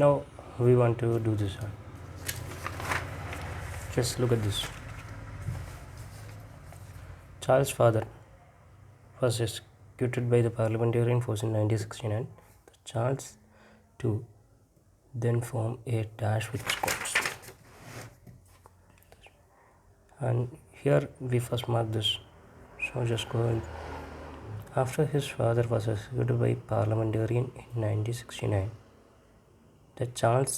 Now we want to do this one. Just look at this. Charles' father was executed by the parliamentarian force in 1969. Charles too then formed a dash with Scots. And here we first mark this. So just go in. After his father was executed by parliamentarian in 1969, the Charles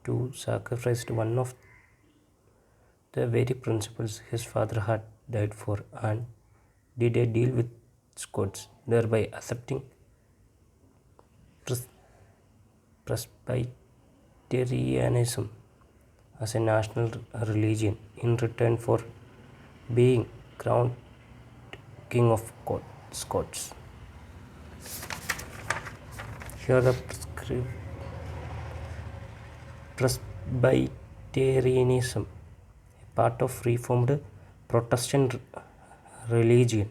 too sacrificed one of the very principles his father had died for and did a deal with Scots, thereby accepting Presbyterianism as a national religion in return for being crowned King of Scots. Here the Presbyterianism, a part of Reformed Protestant religion.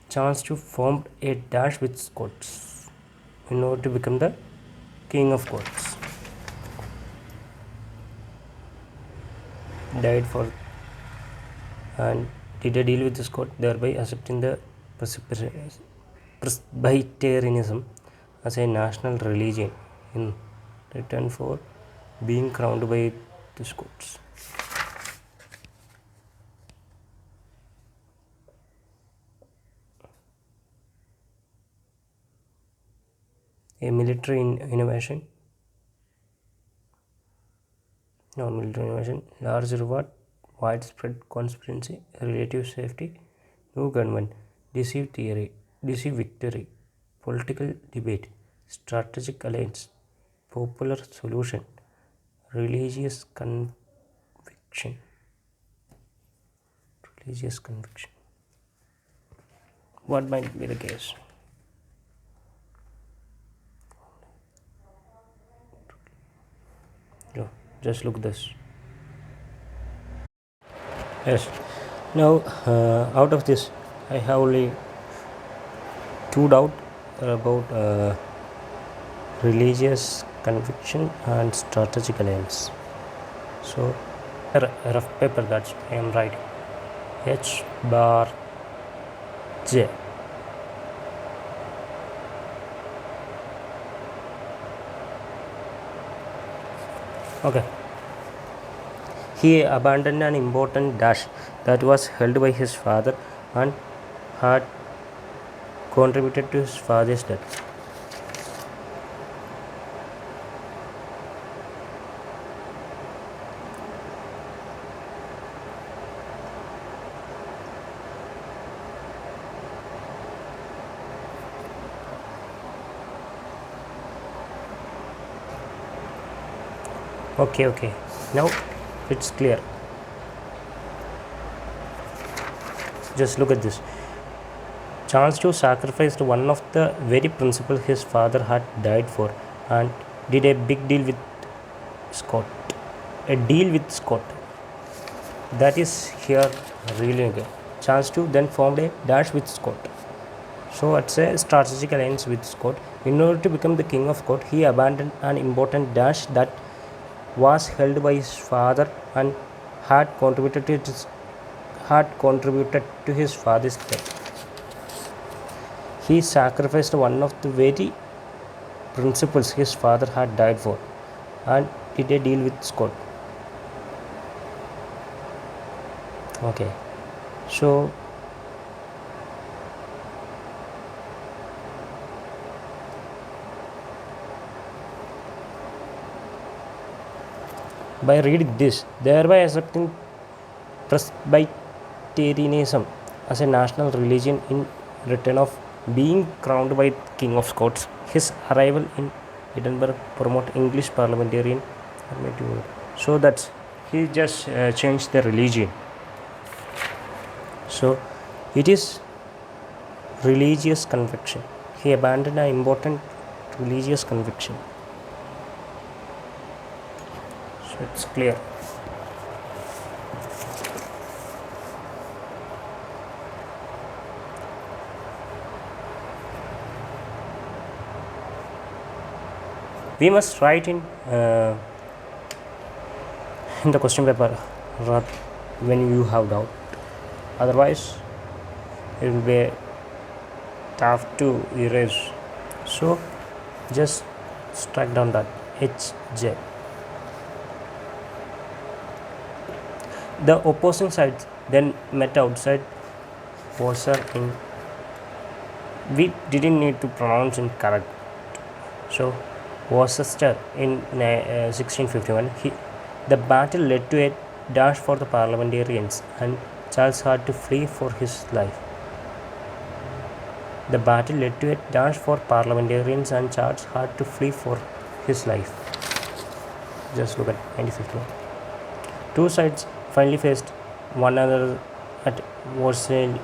Charles II formed a dash with Scots in order to become the King of Scots. Died for and did a deal with the Scots, thereby accepting the Presbyterianism as a national religion in return for being crowned by the Scots. A military innovation. No military innovation. Large reward, widespread conspiracy, relative safety, new government, deceive victory, political debate, strategic alliance, popular solution, religious conviction. What might be the case? Just look this. Yes. Now out of this I have only two doubt about religious conviction and strategic alliance. So a rough paper that I am writing. H bar J. Okay. He abandoned an important dash that was held by his father and had contributed to his father's death. Okay. Now it's clear. Just look at this. Charles II sacrificed one of the very principles his father had died for and did a big deal with Scott. A deal with Scott. That is here really good. Charles II then formed a dash with Scott. So it's a strategic alliance with Scott. In order to become the King of Scott, he abandoned an important dash that was held by his father and had contributed to his father's death. He sacrificed one of the very principles his father had died for and did a deal with Scott. Okay, so by reading this, thereby accepting Presbyterianism as a national religion in return of being crowned by King of Scots, his arrival in Edinburgh promote English parliamentarian. So that's he just changed the religion. So it is religious conviction. He abandoned an important religious conviction. So it's clear. We must write in the question paper when you have doubt. Otherwise, it will be tough to erase. So, just strike down that HJ. The opposing sides then met outside Warsaw in. We didn't need to pronounce in correct. So, Worcester in 1651. The battle led to a dash for the parliamentarians, and Charles had to flee for his life. The battle led to a dash for parliamentarians, and Charles had to flee for his life. Just look at 1951. Two sides finally faced one another at Worcester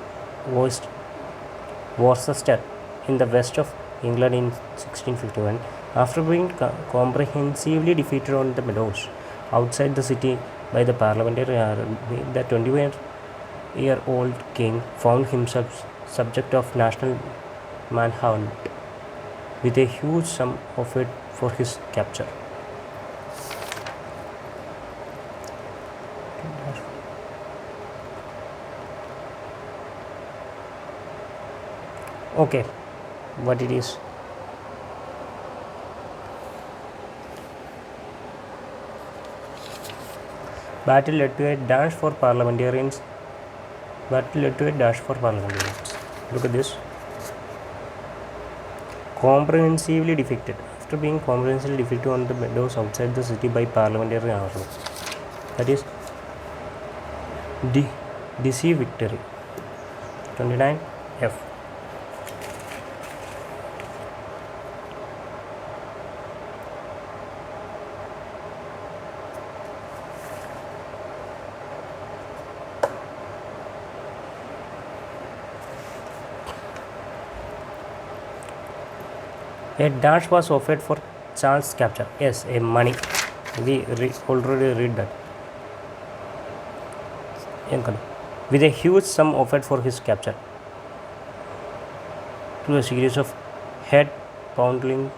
in the west of England in 1651. After being comprehensively defeated on the meadows outside the city by the parliamentary army, the 21-year-old king found himself subject of national manhunt, with a huge sum offered for his capture. Okay, what it is? Battle led to a dash for parliamentarians. Battle led to a dash for parliamentarians. Look at this. Comprehensively defeated. After being comprehensively defeated on the meadows outside the city by parliamentary army. That is decisive victory. 29F. A dash was offered for Charles' capture. Yes, a money. We already read that. With a huge sum offered for his capture. To a series of head-poundingly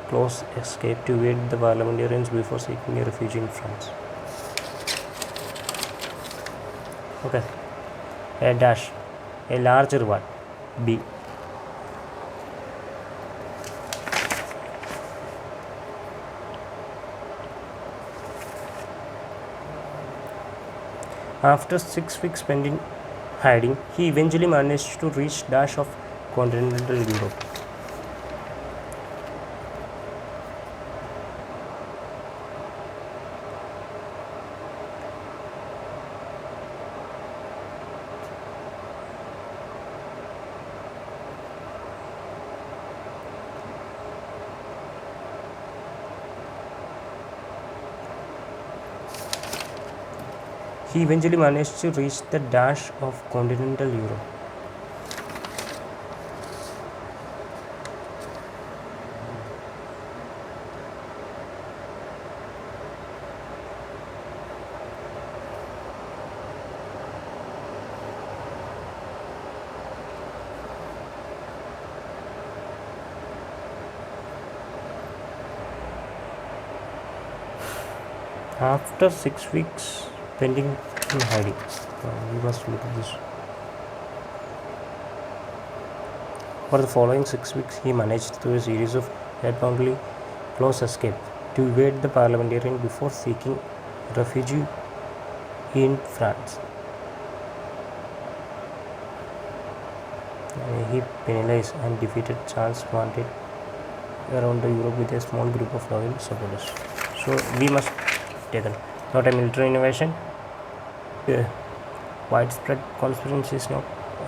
close escape to evade the parliamentarians before seeking a refuge in France. Okay. A dash. A large reward. B. After 6 weeks spent in hiding, he eventually managed to reach dash of continental Europe. He eventually managed to reach the dash of continental Europe. After 6 weeks pending in hiding. We must look at this. For the following 6 weeks, he managed through a series of head-boundly close escape to evade the parliamentarian before seeking refuge in France. He penalized and defeated Charles wanted around the Europe with a small group of loyal supporters. So we must take it. Not a military innovation. Widespread conspiracy is not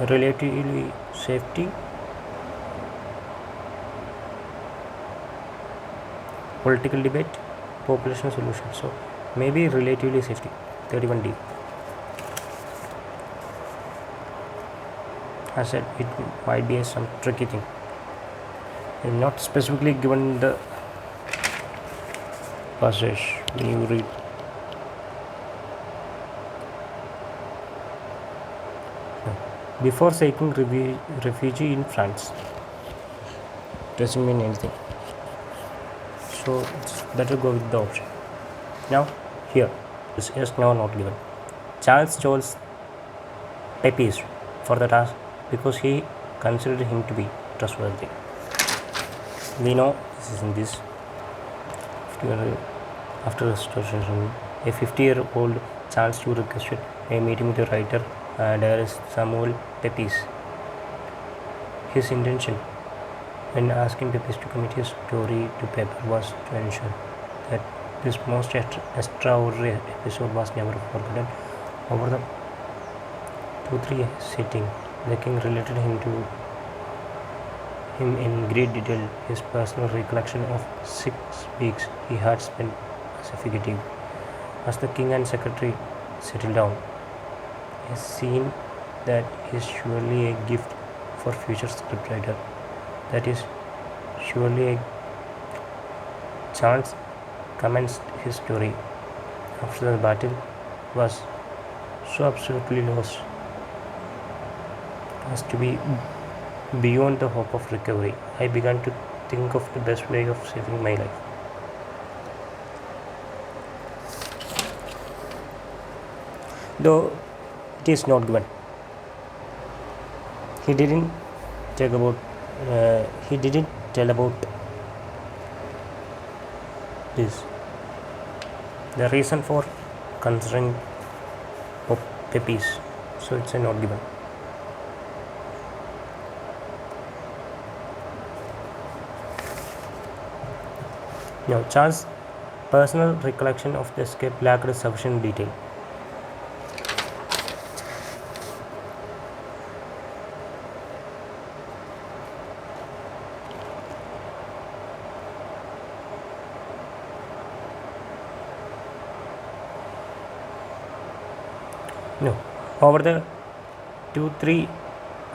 relatively safety. Political debate, population solution. So maybe relatively safety. 31D. I said it might be some tricky thing. And not specifically given the passage when you read. Before seeking refuge in France. Doesn't mean anything. so it's better go with the option. Now here is yes, no, not given. Charles chose Pepys for the task because he considered him to be trustworthy. We know this is in this. After restoration, a 50-year-old Charles Chu requested a meeting with the writer diarist Samuel Pepys. His intention when asking Pepys to commit his story to paper was to ensure that this most extraordinary episode was never forgotten. Over the 2-3 sitting, the king related him in great detail his personal recollection of 6 weeks he had spent as a fugitive. As the king and secretary settled down, a scene that is surely a gift for future scriptwriter. That is surely a Charles commenced his story after the battle was so absolutely lost as to be beyond the hope of recovery. I began to think of the best way of saving my life. Though it is not given, he didn't tell about this. The reason for considering Pepys, so it's a not given. Now, Charles' personal recollection of the escape lacked sufficient detail. No, over the 2-3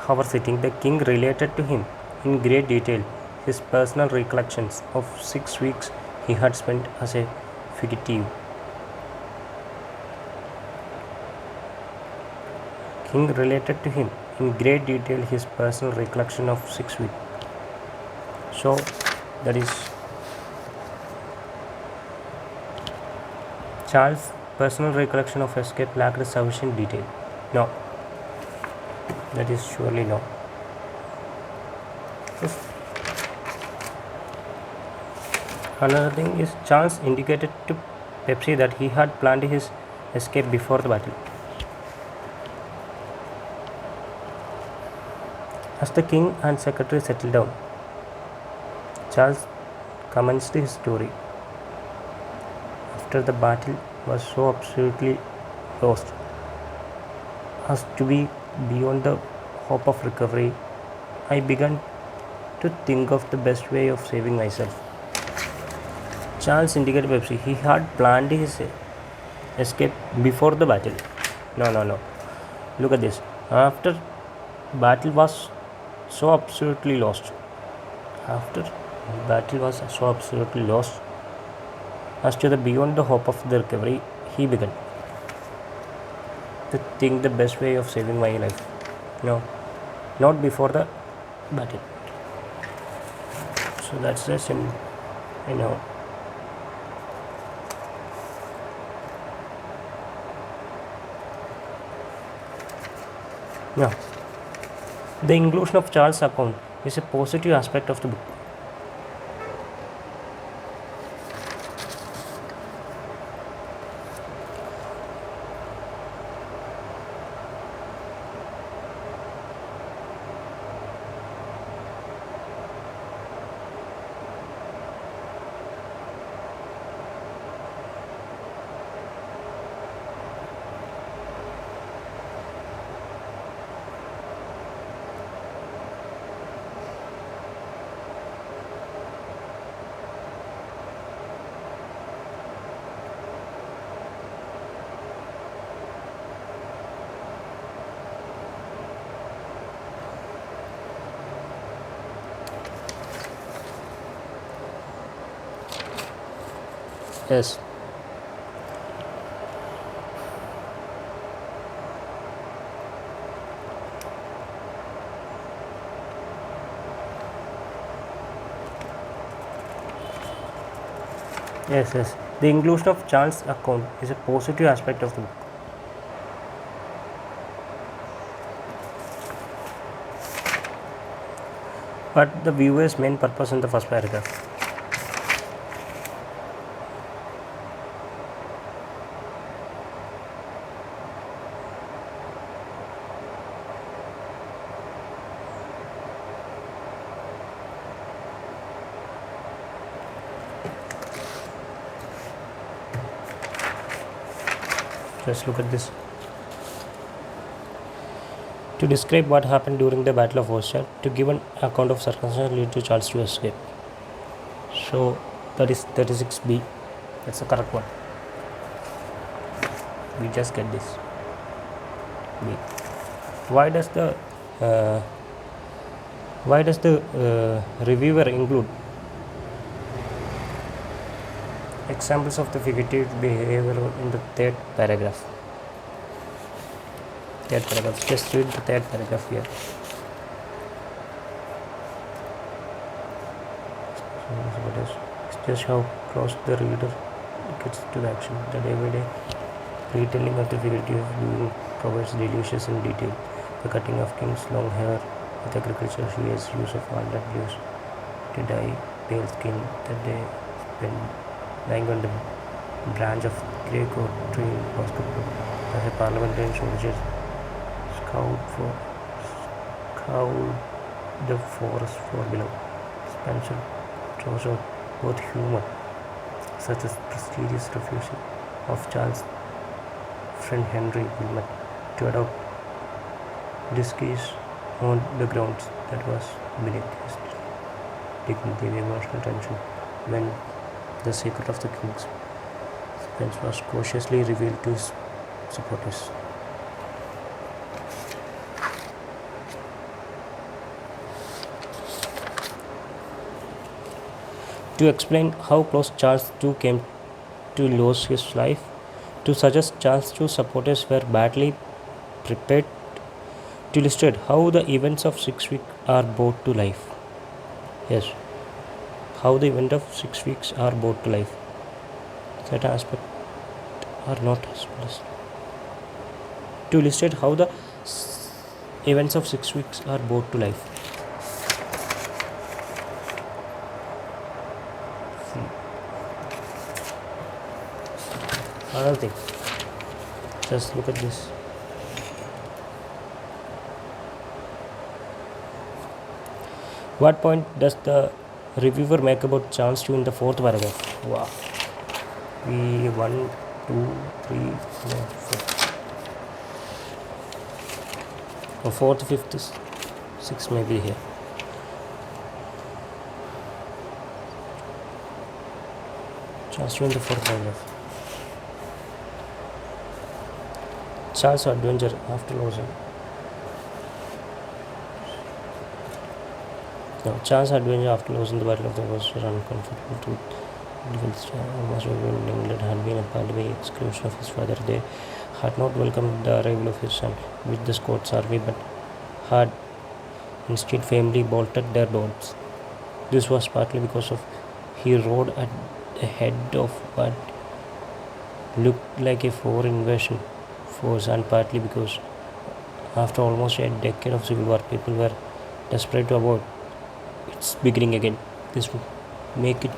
hour sitting, the king related to him in great detail his personal recollections of 6 weeks he had spent as a fugitive. King related to him in great detail his personal recollection of 6 weeks. So that is Charles' personal recollection of escape lacked sufficient detail. No, that is surely no. Another thing is Charles indicated to Pepsi that he had planned his escape before the battle. As the king and secretary settled down, Charles commenced his story after the battle was so absolutely lost as to be beyond the hope of recovery. I began to think of the best way of saving myself. Charles indicated Pepsi he had planned his escape before the battle. No. Look at this. After battle was so absolutely lost. After battle was so absolutely lost as to the beyond the hope of the recovery, he began to think the best way of saving my life. No, not before the battle. So that's the sim. Now, the inclusion of Charles' account is a positive aspect of the book. Yes. Yes, yes. The inclusion of Charles' account is a positive aspect of the book. But the viewer's main purpose in the first paragraph. Just look at this. To describe what happened during the Battle of Worcester, to give an account of circumstances leading to Charles to escape. So that is 36B. That's the correct one. We just get this. B. Why does the reviewer include examples of the figurative behavior in the third paragraph? Just read the third paragraph here. It's just how close the reader gets to the action. The day-by-day retelling of the figurative being provides delicious in detail. The cutting of king's long hair with agricultural shears, use of walnut leaves to dye pale skin that they spend lying on the branch of grey coat tree in basketball. As a parliamentarian soldier scoured the forest for below. Spencer draws out both humor, such as prestigious refusal of Charles' friend Henry Wilmot to adopt disguise on the grounds that was beneath his dignity, the emotional tension when the secret of the king's Spence was cautiously revealed to his supporters. To explain how close Charles II came to lose his life, to suggest Charles II's supporters were badly prepared, to illustrate how the events of 6 weeks are brought to life. Yes, how the event of 6 weeks are brought to life. Certain aspects are not expressed. To illustrate how the events of 6 weeks are brought to life. Another thing, just look at this. What point does the reviewer make about Charles II in the fourth paragraph? Wow. We 1, 2, 3, 4. Or fourth, fifth, sixth may be here. Charles II in the fourth paragraph. Charles' adventure after losing. Charles' adventure after losing the Battle of the Worcester was uncomfortable to defense. Almost everyone in England had been appalled by the exclusion of his father. They had not welcomed the arrival of his son with the Scots army, but had instead firmly bolted their doors. This was partly because he rode at the head of what looked like a foreign invasion force, and partly because after almost a decade of civil war, people were desperate to avoid its beginning again. This would make it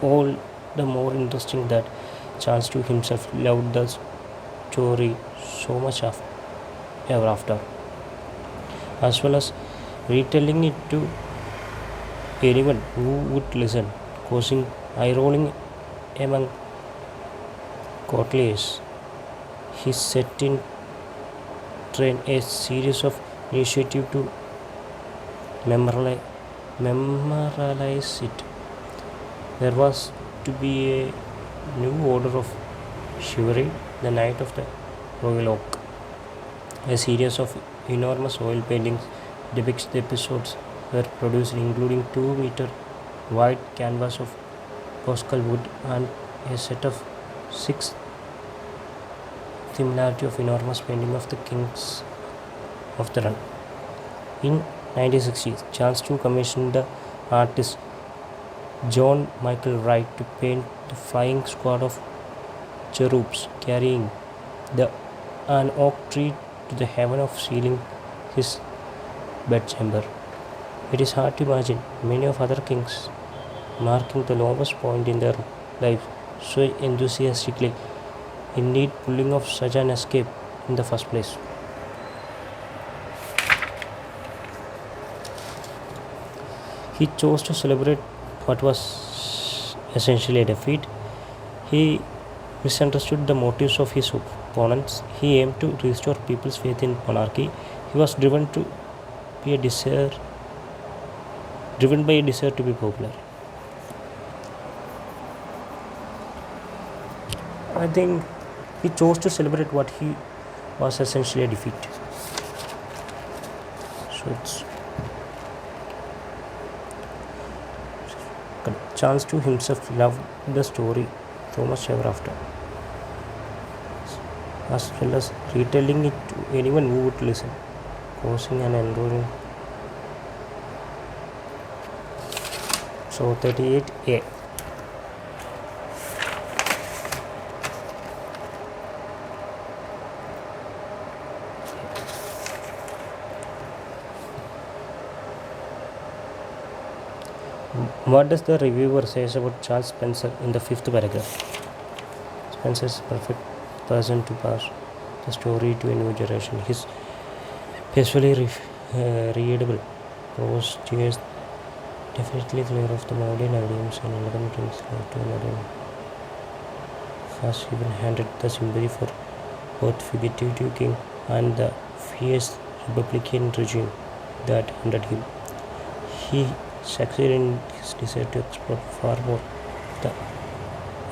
all the more interesting that Charles II himself loved the story so much ever after, as well as retelling it to anyone who would listen, causing eye rolling among courtiers. He set in train a series of initiatives to memorialize it. There was to be a new order of chivalry, the Knight of the Royal Oak. A series of enormous oil paintings depicts the episodes were produced, including 2-meter wide canvas of Pascal wood and a set of 6 similarity of enormous painting of the kings of the run. In 1960s, Charles II commissioned the artist John Michael Wright to paint the flying squad of cherubs carrying the an oak tree to the heaven of sealing his bedchamber. It is hard to imagine many of other kings marking the lowest point in their lives so enthusiastically, indeed pulling off such an escape in the first place. He chose to celebrate what was essentially a defeat. He misunderstood the motives of his opponents. He aimed to restore people's faith in monarchy. He was be a desire, driven by a desire to be popular. I think he chose to celebrate what he was essentially a defeat. So it's Charles to himself loved the story so much ever after, as well as retelling it to anyone who would listen, causing an enduring. So 38A. What does the reviewer say about Charles Spencer in the fifth paragraph? Spencer is a perfect person to pass the story to a new generation. His peacefully readable prose tears definitely clear of the modern idioms and elegant brings to modern. Has even handed the sympathy for both fugitive king and the fierce republican regime that hunted him. He succeeded in his desire to explore far more the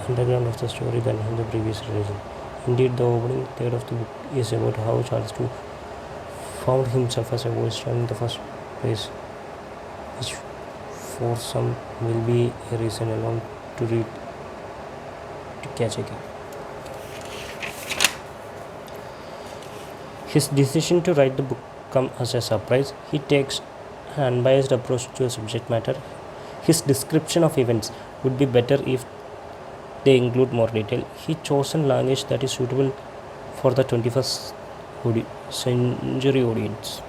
underground of the story than in the previous religion. Indeed, the opening third of the book is about how Charles II found himself as a voice in the first place, which for some will be a reason alone to read to catch again. His decision to write the book comes as a surprise. He takes an unbiased approach to a subject matter. His description of events would be better if they include more detail. He chosen language that is suitable for the 21st century audience.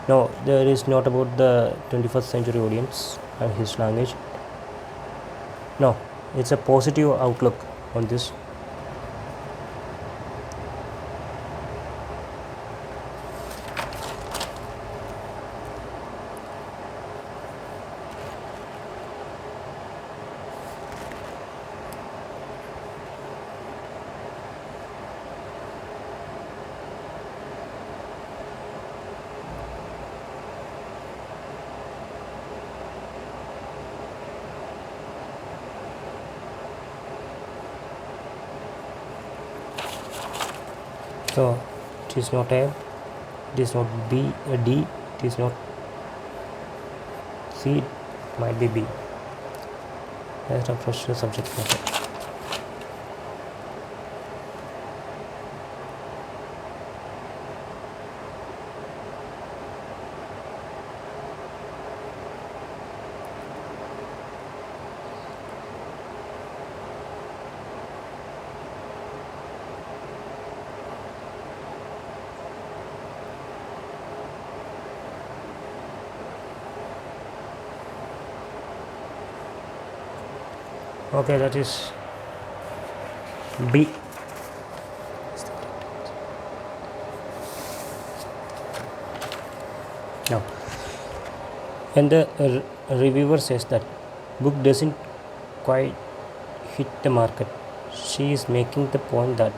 No, there is not about the 21st century audience and his language. No, it's a positive outlook on this. So it is not A, it is not B, a D, it is not C, it might be B. Let's approach the subject matter. Okay, that is B. Now, when the reviewer says that book doesn't quite hit the market, she is making the point that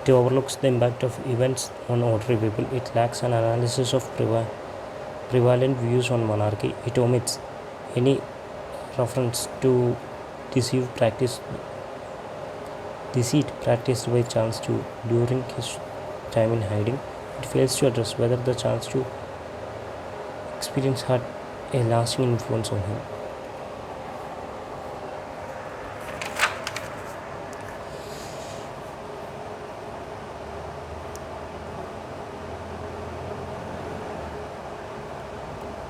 it overlooks the impact of events on ordinary people. It lacks an analysis of prevalent views on monarchy. It omits any reference to deceit practiced by Charles II during his time in hiding. It fails to address whether the Charles II experience had a lasting influence on him.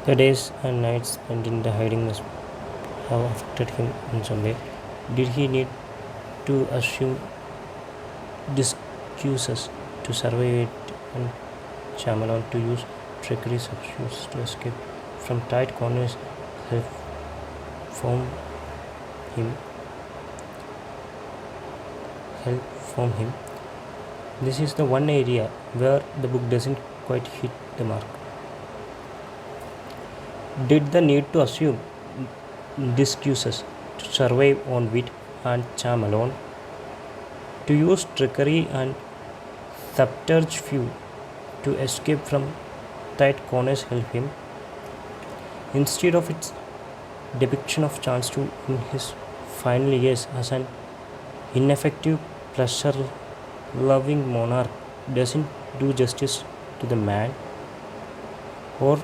The days and nights spent in the hiding must have affected him in some way. Did he need to assume excuses to survive it and Shyamalan to use trickery substitutes to escape from tight corners help from him help from him. This is the one area where the book doesn't quite hit the mark. Did the need to assume excuses to survive on wit and charm alone, to use trickery and subterfuge to escape from tight corners help him, instead of its depiction of Charles II in his final years as an ineffective, pleasure loving monarch doesn't do justice to the man or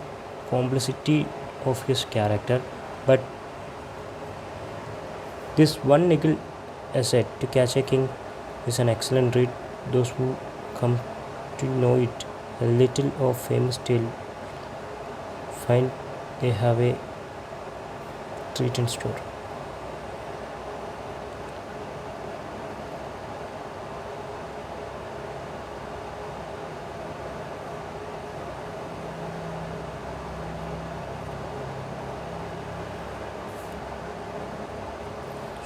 complexity of his character, but this one nickel asset to catch a king is an excellent read. Those who come to know it a little of famous tale find they have a treat in store.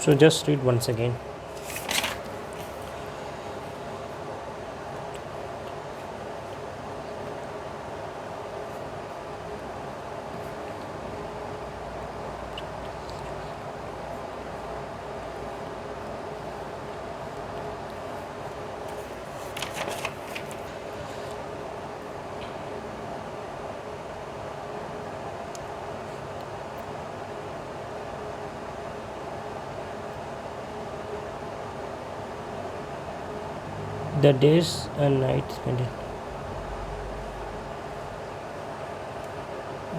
So just read once again. The days and nights spent in.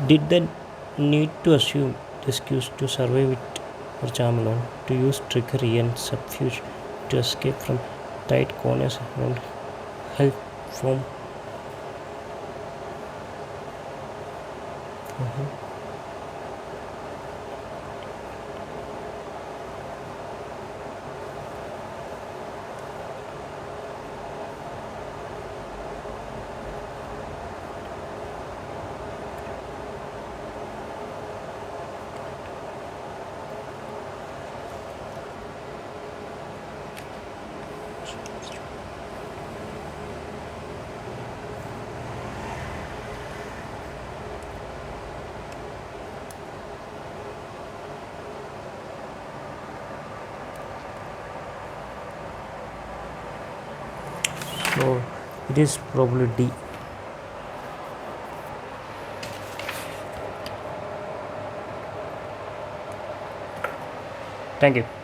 Did the need to assume the excuse to survive it or charm alone, to use trickery and subterfuge to escape from tight corners and help from so it is probably D. Thank you.